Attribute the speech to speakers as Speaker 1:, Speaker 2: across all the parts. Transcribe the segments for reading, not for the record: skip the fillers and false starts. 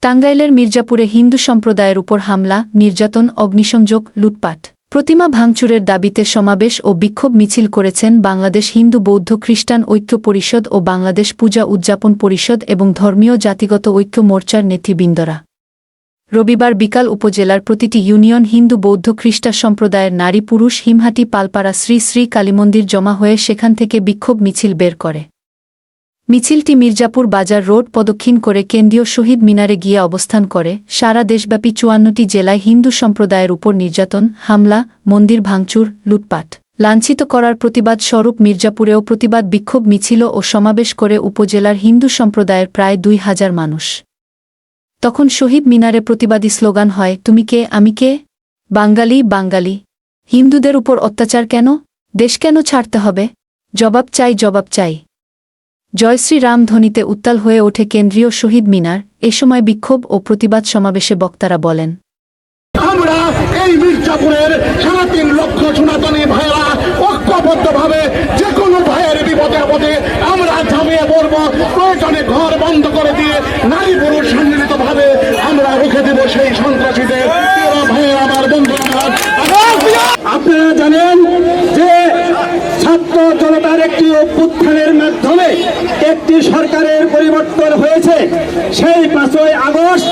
Speaker 1: টাঙ্গাইলের মির্জাপুরে হিন্দু সম্প্রদায়ের উপর হামলা, নির্যাতন, অগ্নিসংযোগ, লুটপাট, প্রতিমা ভাঙচুরের দাবিতে সমাবেশ ও বিক্ষোভ মিছিল করেছেন বাংলাদেশ হিন্দু বৌদ্ধ খ্রিস্টান ঐক্য পরিষদ ও বাংলাদেশ পূজা উদযাপন পরিষদ এবং ধর্মীয় জাতিগত ঐক্য মোর্চার নেতৃবৃন্দরা। রবিবার বিকাল উপজেলার প্রতিটি ইউনিয়ন হিন্দু বৌদ্ধ খ্রিস্টান সম্প্রদায়ের নারী পুরুষ হিমহাটি পালপাড়া শ্রী শ্রী কালীমন্দির জমা হয়ে সেখান থেকে বিক্ষোভ মিছিল বের করে। মিছিলটি মির্জাপুর বাজার রোড প্রদক্ষিণ করে কেন্দ্রীয় শহীদ মিনারে গিয়ে অবস্থান করে। সারা দেশব্যাপী ৫৪টি জেলায় হিন্দু সম্প্রদায়ের উপর নির্যাতন, হামলা, মন্দির ভাঙচুর, লুটপাট, লাঞ্ছিত করার প্রতিবাদ স্বরূপ মির্জাপুরেও প্রতিবাদ বিক্ষোভ মিছিল ও সমাবেশ করে উপজেলার হিন্দু সম্প্রদায়ের প্রায় ২,০০০ মানুষ। তখন শহীদ মিনারে প্রতিবাদী স্লোগান হয়, তুমি কে, আমি কে? বাঙালি বাঙালি। হিন্দুদের উপর অত্যাচার কেন? দেশ কেন ছাড়তে হবে? জবাব চাই, জবাব চাই। জয় শ্রীরাম ধ্বনিতে উত্তাল হয়ে ওঠে কেন্দ্রীয় শহীদ মিনার। এ সময় বিক্ষোভ ও প্রতিবাদ সমাবেশে বক্তারা বলেন,
Speaker 2: আমরা এই মির্জাপুরের ৩.৫ লক্ষ সনাতনী ভাইয়েরা ঐক্যবদ্ধভাবে যে কোনো ভাইয়ের বিপদে আপদে আমরা ঝাঁপিয়ে পড়ব। প্রয়োজনে ঘর বন্ধ করে দিয়ে নারী পুরুষ সম্মিলিতভাবে আমরা রুখে দেব সেই সন্ত্রাসীদের। ভাইয়ের আমার বন্ধুরা, আপনারা জানেন যে ছাত্র জনতার একটি অভ্যুত্থানের মাধ্যমে একটি সরকারের পরিবর্তন হয়েছে। সেই ৫ই আগস্ট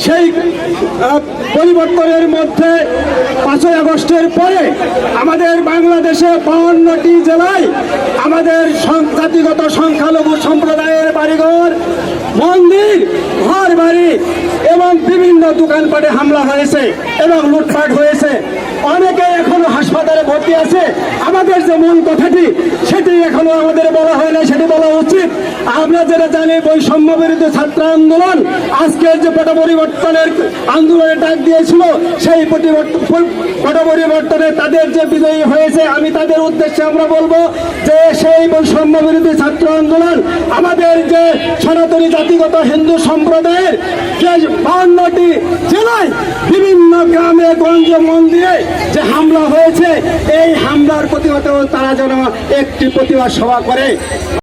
Speaker 2: সেই পরিবর্তনের মধ্যে ৫ই আগস্টের পরে আমাদের বাংলাদেশে ৫২টি জেলায় আমাদের জাতিগত সংখ্যালঘু সম্প্রদায়ের বাড়িঘর, মন্দির, ঘর বাড়ি এবং বিভিন্ন দোকানপাটে হামলা হয়েছে এবং লুটপাট হয়েছে। অনেকে এখনো হাসপাতালে ভর্তি আছে। আমাদের যে মূল কথাটি সেটি এখনো আমাদের বলা হয় না, সেটি বলা উচিত। আমরা যেটা জানি, বৈষম্য বিরোধী ছাত্র আন্দোলন আজকের যে পট পরিবর্তনের আন্দোলনে ডাক দিয়েছিল, সেই পট পরিবর্তনে তাদের যে বিজয়ী হয়েছে, আমি তাদের উদ্দেশ্যে আমরা বলবো যে সেই বৈষম্য বিরোধী ছাত্র আন্দোলন আমাদের যে সনাতনী জাতিগত হিন্দু সম্প্রদায়ের যে ৫২টি জেলায় বিভিন্ন গ্রামে গঞ্জে মন্দিরে যে হামলা হয়েছে, এই হামলার প্রতিবাদে তারা যেন একটি প্রতিবাদ সভা করে।